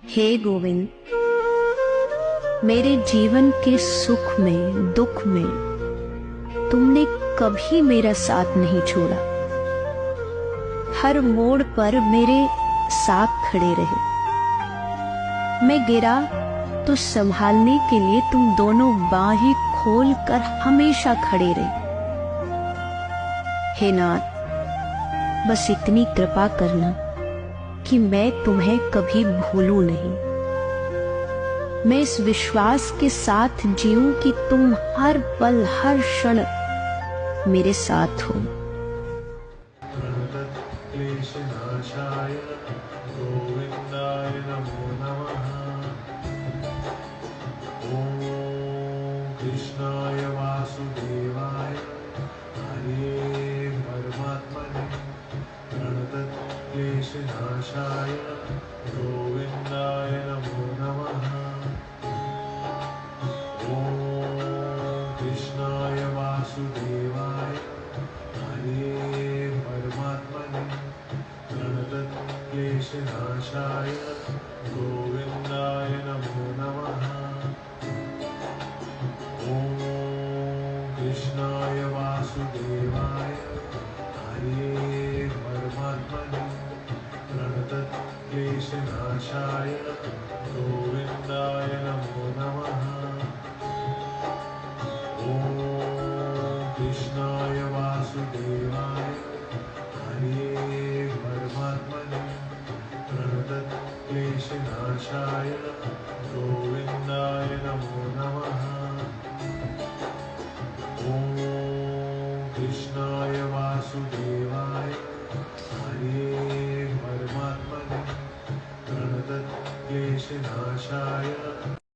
हे गोविंद, मेरे जीवन के सुख में दुख में तुमने कभी मेरा साथ नहीं छोड़ा। हर मोड़ पर मेरे साथ खड़े रहे। मैं गिरा तो संभालने के लिए तुम दोनों बाहें खोल कर हमेशा खड़े रहे। हे नाथ, बस इतनी कृपा करना कि मैं तुम्हें कभी भूलूं नहीं। मैं इस विश्वास के साथ जीऊं कि तुम हर पल हर क्षण मेरे साथ हो। क्लेशनाशाय गोविंदाय नमो नमः। ओम कृष्णाय वासुदेवाय हरे परमात्मने प्रणतक्लेशनाशाय गोविंदाय नमो नमः। ओम कृष्णाय वासुदेवाय हरे परमात्मने प्रणतक्लेशनाशाय गोविंदाय नमो नमः। ओम कृष्णाय वासुदेवाय हरे परमात्मने प्रणतक्लेशनाशाय गोविंदाय नमो नमः। ओम कृष्णाय वासुदेवाय हरे परमात्मने प्रणतक्लेशनाशाय गोविंदाय नमो नमः। ओम कृष्णाय वासुदेवाय हरे परमात्मने प्रणतक्लेशनाशाय